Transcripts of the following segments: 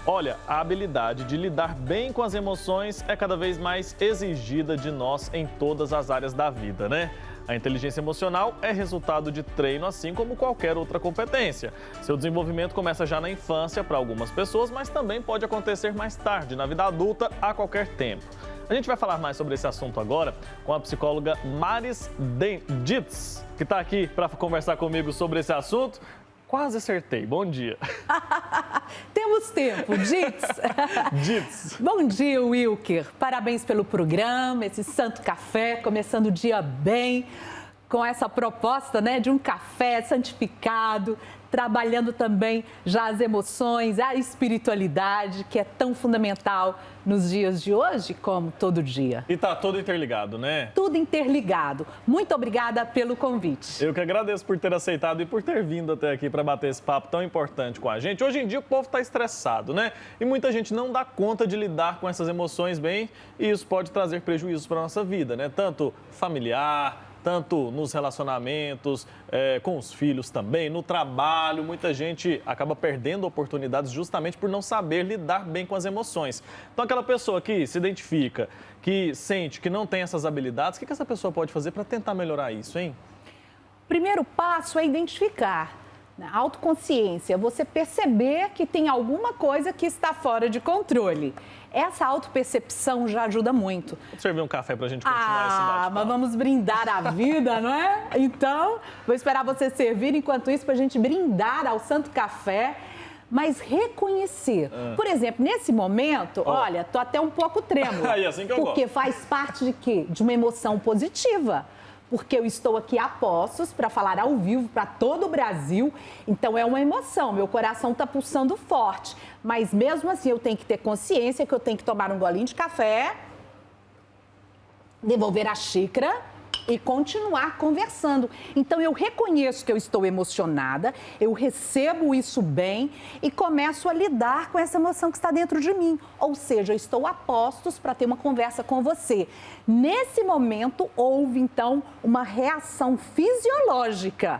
Olha, a habilidade de lidar bem com as emoções é cada vez mais exigida de nós em todas as áreas da vida, né? A inteligência emocional é resultado de treino, assim como qualquer outra competência. Seu desenvolvimento começa já na infância para algumas pessoas, mas também pode acontecer mais tarde, na vida adulta, a qualquer tempo. A gente vai falar mais sobre esse assunto agora com a psicóloga Maris Ditz, que está aqui para conversar comigo sobre esse assunto. Quase acertei. Bom dia. Temos tempo, Ditz. Ditz. Bom dia, Wilker. Parabéns pelo programa, esse santo café, começando o dia bem, com essa proposta, né, de um café santificado, trabalhando também já as emoções, a espiritualidade, que é tão fundamental nos dias de hoje como todo dia. E tá todo interligado, né? Tudo interligado. Muito obrigada pelo convite. Eu que agradeço por ter aceitado e por ter vindo até aqui para bater esse papo tão importante com a gente. Hoje em dia o povo está estressado, né? E muita gente não dá conta de lidar com essas emoções bem e isso pode trazer prejuízos para a nossa vida, né? Tanto familiar, tanto nos relacionamentos, com os filhos também, no trabalho. Muita gente acaba perdendo oportunidades justamente por não saber lidar bem com as emoções. Então, aquela pessoa que se identifica, que sente que não tem essas habilidades, o que essa pessoa pode fazer para tentar melhorar isso, hein? O primeiro passo é identificar. A autoconsciência, você perceber que tem alguma coisa que está fora de controle. Essa autopercepção já ajuda muito. Vou servir um café para a gente continuar esse bate-papo. Mas vamos brindar a vida, não é? Então, vou esperar você servir enquanto isso para a gente brindar ao Santo Café, mas reconhecer. Por exemplo, nesse momento, olha, tô até um pouco trêmula. Aí, assim que eu porque gosto. faz parte de quê? De uma emoção positiva. Porque eu estou aqui a postos para falar ao vivo para todo o Brasil, então é uma emoção, meu coração está pulsando forte, mas mesmo assim eu tenho que ter consciência que eu tenho que tomar um golinho de café, devolver a xícara e continuar conversando. Então eu reconheço que eu estou emocionada, eu recebo isso bem e começo a lidar com essa emoção que está dentro de mim. Ou seja, eu estou a postos para ter uma conversa com você. Nesse momento, houve, então, uma reação fisiológica.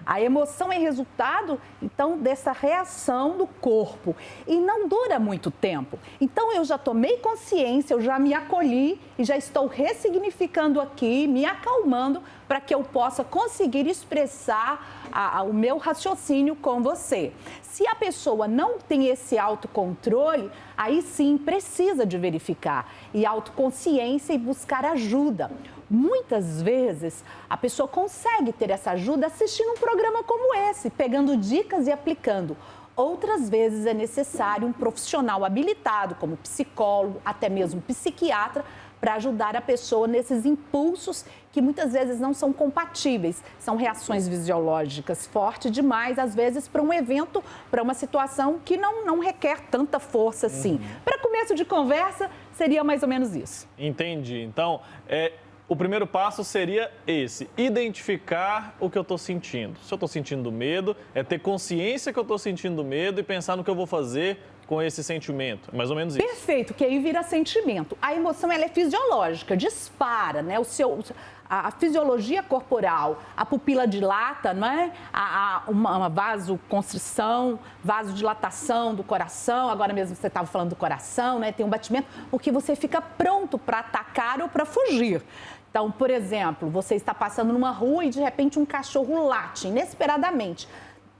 A emoção é resultado, então, dessa reação do corpo. E não dura muito tempo. Então, eu já tomei consciência, eu já me acolhi e já estou ressignificando aqui, me acalmando para que eu possa conseguir expressar o meu raciocínio com você. Se a pessoa não tem esse autocontrole, aí sim precisa de verificar e autoconsciência e buscar ajuda. Muitas vezes a pessoa consegue ter essa ajuda assistindo um programa como esse, pegando dicas e aplicando. Outras vezes é necessário um profissional habilitado, como psicólogo, até mesmo psiquiatra, para ajudar a pessoa nesses impulsos que muitas vezes não são compatíveis. São reações fisiológicas fortes demais, às vezes, para um evento, para uma situação que não requer tanta força assim. Para começo de conversa, seria mais ou menos isso. Entendi. Então, o primeiro passo seria esse, identificar o que eu estou sentindo. Se eu estou sentindo medo, é ter consciência que eu estou sentindo medo e pensar no que eu vou fazer com esse sentimento. É mais ou menos isso. Perfeito, que aí vira sentimento. A emoção, ela é fisiológica, dispara, né? A fisiologia corporal, a pupila dilata, não é? Uma vasoconstrição, vasodilatação do coração, agora mesmo você estava falando do coração, né? Tem um batimento, porque você fica pronto para atacar ou para fugir. Então, por exemplo, você está passando numa rua e de repente um cachorro late inesperadamente.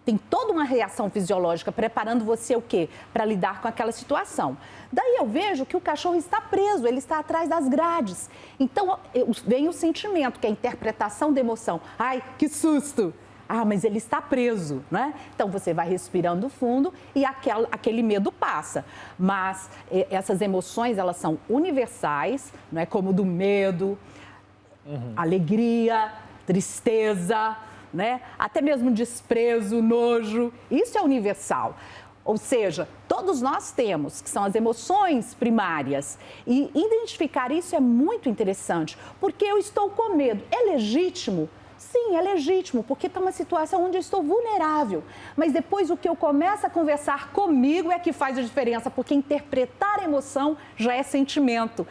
Tem toda uma reação fisiológica preparando você o quê? Para lidar com aquela situação. Daí eu vejo que o cachorro está preso, ele está atrás das grades. Então vem o sentimento, que é a interpretação da emoção. Ai, que susto! Ah, mas ele está preso, né? Então você vai respirando fundo e aquele medo passa. Mas essas emoções, elas são universais, não é como do medo, alegria, tristeza, né? Até mesmo desprezo, nojo, isso é universal. Ou seja, todos nós temos, que são as emoções primárias. E identificar isso é muito interessante, porque eu estou com medo. É legítimo? Sim, é legítimo, porque está uma situação onde eu estou vulnerável. Mas depois o que eu começo a conversar comigo é que faz a diferença, porque interpretar a emoção já é sentimento.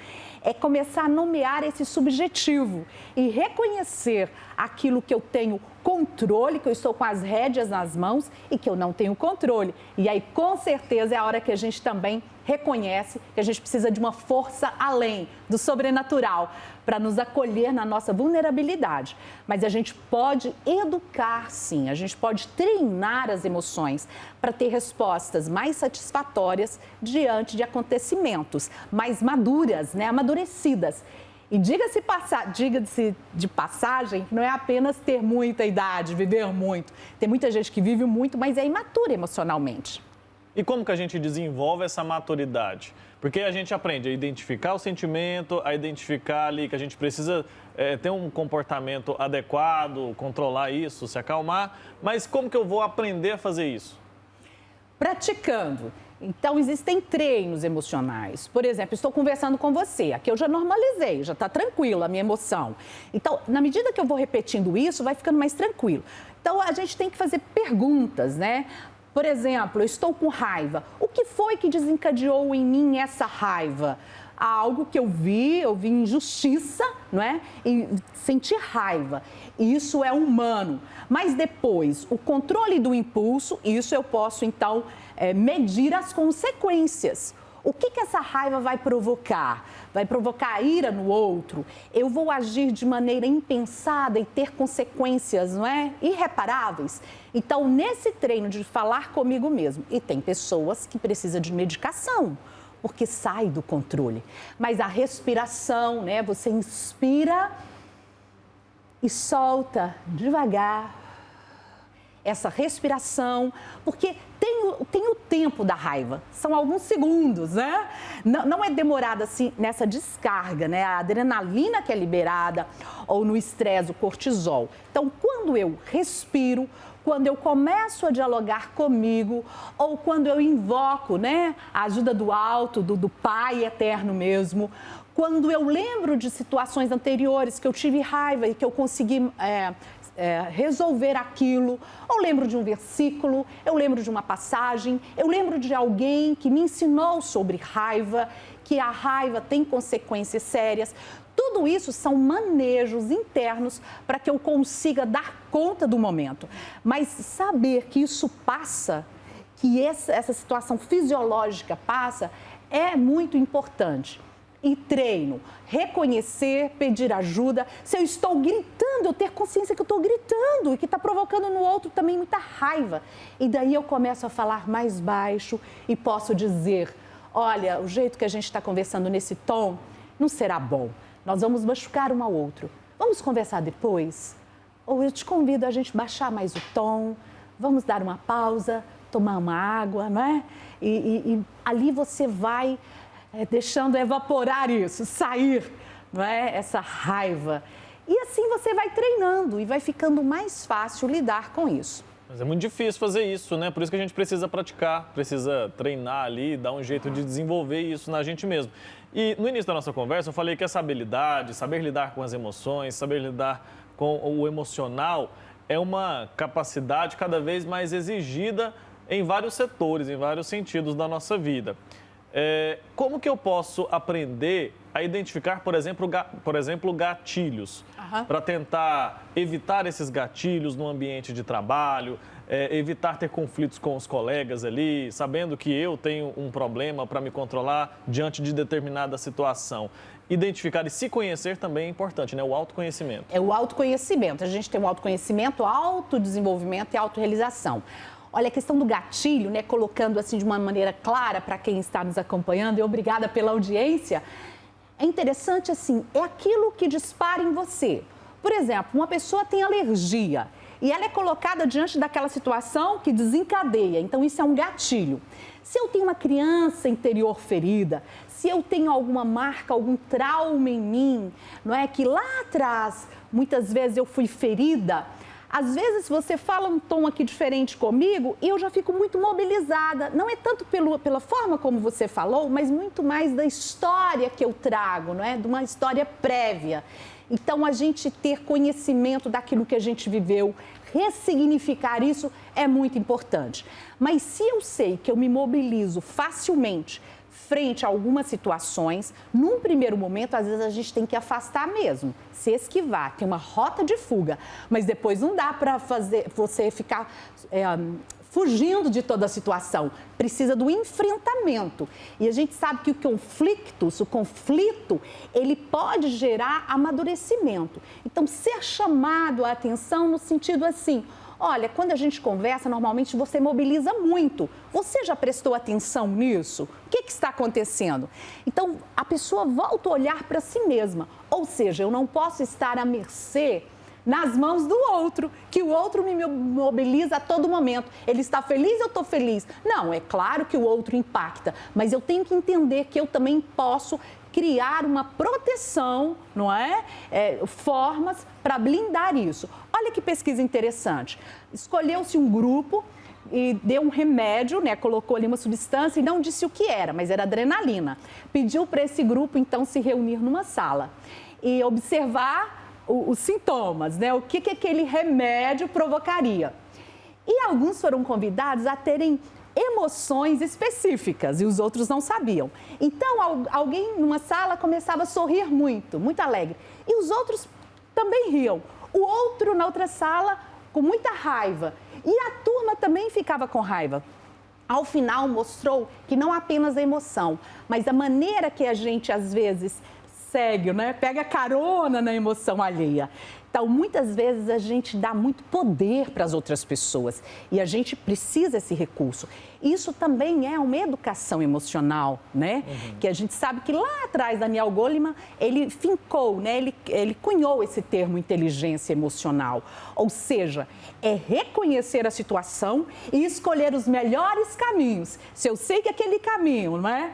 é começar a nomear esse subjetivo e reconhecer aquilo que eu tenho controle, que eu estou com as rédeas nas mãos e que eu não tenho controle. E aí, com certeza, é a hora que a gente também reconhece que a gente precisa de uma força além do sobrenatural para nos acolher na nossa vulnerabilidade. Mas a gente pode educar, sim, a gente pode treinar as emoções para ter respostas mais satisfatórias diante de acontecimentos mais maduras, né, amadurecidas. E diga-se de passagem, que não é apenas ter muita idade, viver muito. Tem muita gente que vive muito, mas é imatura emocionalmente. E como que a gente desenvolve essa maturidade? Porque a gente aprende a identificar o sentimento, a identificar ali que a gente precisa ter um comportamento adequado, controlar isso, se acalmar. Mas como que eu vou aprender a fazer isso? Praticando. Então, existem treinos emocionais. Por exemplo, estou conversando com você, aqui eu já normalizei, já está tranquilo a minha emoção. Então, na medida que eu vou repetindo isso, vai ficando mais tranquilo. Então, a gente tem que fazer perguntas, né? Por exemplo, eu estou com raiva. O que foi que desencadeou em mim essa raiva? Algo que eu vi injustiça, não é? E senti raiva. Isso é humano. Mas depois, o controle do impulso, isso eu posso, então, medir as consequências. O que essa raiva vai provocar? Vai provocar ira no outro? Eu vou agir de maneira impensada e ter consequências, não é? Irreparáveis. Então, nesse treino de falar comigo mesmo, e tem pessoas que precisam de medicação, porque sai do controle. Mas a respiração, né? Você inspira e solta devagar essa respiração, porque tem o tempo da raiva, são alguns segundos, né? Não é demorada assim nessa descarga, né? A adrenalina que é liberada ou no estresse, o cortisol. Então, quando eu respiro, quando eu começo a dialogar comigo ou quando eu invoco, né, a ajuda do alto, do Pai eterno mesmo, quando eu lembro de situações anteriores que eu tive raiva e que eu consegui resolver aquilo, eu lembro de um versículo, eu lembro de uma passagem, eu lembro de alguém que me ensinou sobre raiva, que a raiva tem consequências sérias. Tudo isso são manejos internos para que eu consiga dar conta do momento. Mas saber que isso passa, que essa situação fisiológica passa, é muito importante. E treino, reconhecer, pedir ajuda. Se eu estou gritando, eu ter consciência que eu estou gritando e que está provocando no outro também muita raiva. E daí eu começo a falar mais baixo e posso dizer, olha, o jeito que a gente está conversando nesse tom não será bom. Nós vamos machucar um ao outro. Vamos conversar depois? Ou eu te convido a gente baixar mais o tom, vamos dar uma pausa, tomar uma água, não é? E ali você vai deixando evaporar isso, sair, não é? Essa raiva. E assim você vai treinando e vai ficando mais fácil lidar com isso. Mas é muito difícil fazer isso, né? Por isso que a gente precisa praticar, precisa treinar ali, dar um jeito de desenvolver isso na gente mesmo. E no início da nossa conversa eu falei que essa habilidade, saber lidar com as emoções, saber lidar com o emocional, é uma capacidade cada vez mais exigida em vários setores, em vários sentidos da nossa vida. Como que eu posso aprender a identificar, por exemplo, gatilhos, para tentar evitar esses gatilhos no ambiente de trabalho, evitar ter conflitos com os colegas ali, sabendo que eu tenho um problema para me controlar diante de determinada situação. Identificar e se conhecer também é importante, né? O autoconhecimento. É o autoconhecimento. A gente tem o autoconhecimento, autodesenvolvimento e autorrealização. Olha, a questão do gatilho, né, colocando assim de uma maneira clara para quem está nos acompanhando, e obrigada pela audiência, é interessante assim, é aquilo que dispara em você. Por exemplo, uma pessoa tem alergia e ela é colocada diante daquela situação que desencadeia, então isso é um gatilho. Se eu tenho uma criança interior ferida, se eu tenho alguma marca, algum trauma em mim, não é que lá atrás, muitas vezes eu fui ferida, às vezes você fala um tom aqui diferente comigo e eu já fico muito mobilizada. Não é tanto pela forma como você falou, mas muito mais da história que eu trago, não é? De uma história prévia. Então, a gente ter conhecimento daquilo que a gente viveu, ressignificar isso é muito importante. Mas se eu sei que eu me mobilizo facilmente frente a algumas situações, num primeiro momento, às vezes a gente tem que afastar mesmo, se esquivar, tem uma rota de fuga, mas depois não dá para você ficar fugindo de toda a situação, precisa do enfrentamento. E a gente sabe que o conflito, ele pode gerar amadurecimento. Então, ser chamado a atenção no sentido assim, olha, quando a gente conversa, normalmente você mobiliza muito. Você já prestou atenção nisso? O que está acontecendo? Então, a pessoa volta a olhar para si mesma. Ou seja, eu não posso estar à mercê nas mãos do outro, que o outro me mobiliza a todo momento. Ele está feliz, eu estou feliz. Não, é claro que o outro impacta, mas eu tenho que entender que eu também posso criar uma proteção, não é? Formas para blindar isso. Olha que pesquisa interessante. Escolheu-se um grupo e deu um remédio, né? Colocou ali uma substância e não disse o que era, mas era adrenalina. Pediu para esse grupo, então, se reunir numa sala e observar os sintomas, né? O que aquele remédio provocaria. E alguns foram convidados a terem emoções específicas e os outros não sabiam. Então, alguém numa sala começava a sorrir muito, muito alegre. E os outros também riam. O outro na outra sala com muita raiva. E a turma também ficava com raiva. Ao final, mostrou que não apenas a emoção, mas a maneira que a gente, às vezes, segue, né? Pega carona na emoção alheia. Então, muitas vezes a gente dá muito poder para as outras pessoas e a gente precisa desse recurso. Isso também é uma educação emocional, né? Que a gente sabe que lá atrás, Daniel Goleman, ele fincou, né? Ele cunhou esse termo inteligência emocional. Ou seja, é reconhecer a situação e escolher os melhores caminhos. Se eu sei que aquele caminho, não é?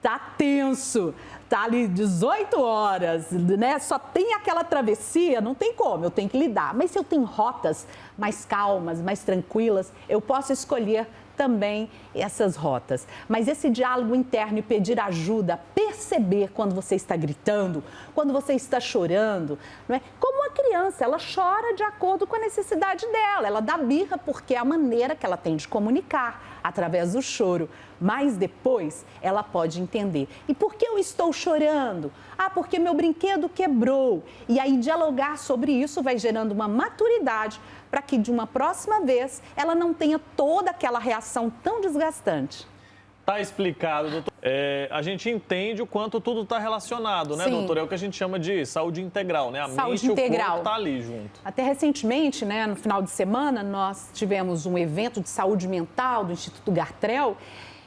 Tá tenso, tá ali 18 horas, né? Só tem aquela travessia, não tem como, eu tenho que lidar. Mas se eu tenho rotas mais calmas, mais tranquilas, eu posso escolher também essas rotas. Mas esse diálogo interno e pedir ajuda, perceber quando você está gritando, quando você está chorando, não é? Como uma criança, ela chora de acordo com a necessidade dela, ela dá birra porque é a maneira que ela tem de comunicar, através do choro. Mas depois ela pode entender. E por que eu estou chorando? Ah, porque meu brinquedo quebrou. E aí dialogar sobre isso vai gerando uma maturidade para que de uma próxima vez ela não tenha toda aquela reação tão desgastante. Tá explicado, doutor. A gente entende o quanto tudo está relacionado, né, Sim. doutor? É o que a gente chama de saúde integral, né? A Saúde mente integral. e o corpo tá ali junto. Até recentemente, né, no final de semana, nós tivemos um evento de saúde mental do Instituto Gartrell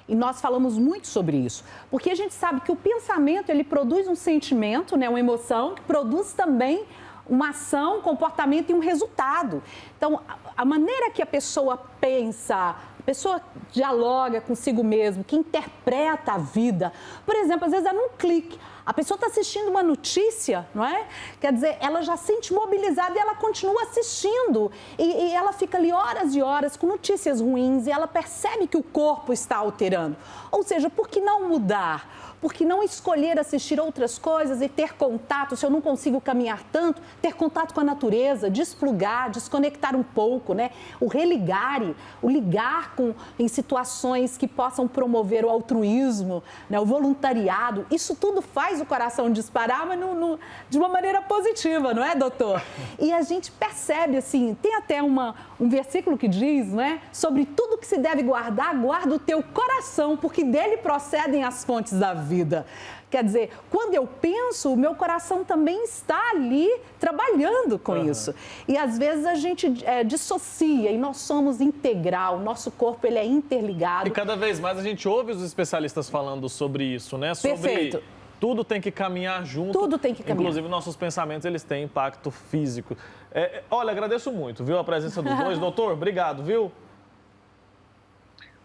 e nós falamos muito sobre isso. Porque a gente sabe que o pensamento, ele produz um sentimento, né, uma emoção, que produz também uma ação, um comportamento e um resultado. Então, a maneira que a pessoa pensa, a pessoa dialoga consigo mesmo, que interpreta a vida. Por exemplo, às vezes é num clique. A pessoa está assistindo uma notícia, não é? Quer dizer, ela já se sente mobilizada e ela continua assistindo. E ela fica ali horas e horas com notícias ruins e ela percebe que o corpo está alterando. Ou seja, por que não mudar? Por que não escolher assistir outras coisas e ter contato, se eu não consigo caminhar tanto, ter contato com a natureza, desplugar, desconectar um pouco, né? O religar, o ligar em situações que possam promover o altruísmo, né? O voluntariado, isso tudo faz o coração disparar, mas de uma maneira positiva, não é, doutor? E a gente percebe, assim, tem até um versículo que diz, não é? Sobre tudo que se deve guardar, guarda o teu coração, porque dele procedem as fontes da vida. Quer dizer, quando eu penso, o meu coração também está ali trabalhando com isso. E às vezes a gente dissocia e nós somos integral, nosso corpo ele é interligado. E cada vez mais a gente ouve os especialistas falando sobre isso, né? Sobre Perfeito. Tudo tem que caminhar junto. Tudo tem que caminhar. Inclusive, nossos pensamentos, eles têm impacto físico. Olha, agradeço muito, viu, a presença dos dois. Doutor, obrigado, viu?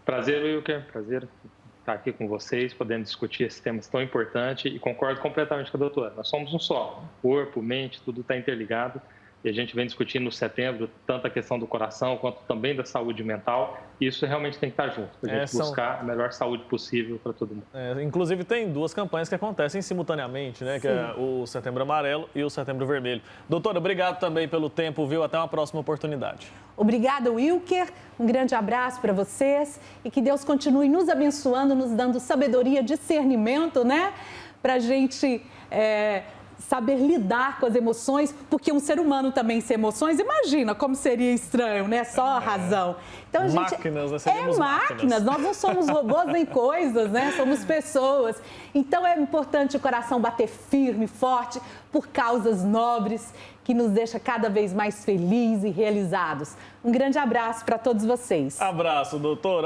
Prazer, Wilker. Prazer estar aqui com vocês, podendo discutir esse tema tão importante e concordo completamente com a doutora. Nós somos um só, corpo, mente, tudo está interligado e a gente vem discutindo no setembro tanto a questão do coração quanto também da saúde mental. E isso realmente tem que estar junto, para a gente buscar a melhor saúde possível para todo mundo. Inclusive, tem duas campanhas que acontecem simultaneamente, né? Que é o Setembro Amarelo e o Setembro Vermelho. Doutora, obrigado também pelo tempo, viu? Até uma próxima oportunidade. Obrigada, Wilker. Um grande abraço para vocês e que Deus continue nos abençoando, nos dando sabedoria, discernimento, né? Para a gente saber lidar com as emoções, porque um ser humano também sem emoções, imagina como seria estranho, né? Só a razão. Então, a gente máquinas, né? Seríamos máquinas, nós não somos robôs nem coisas, né? Somos pessoas. Então, é importante o coração bater firme, forte, por causas nobres, que nos deixa cada vez mais felizes e realizados. Um grande abraço para todos vocês. Abraço, doutora.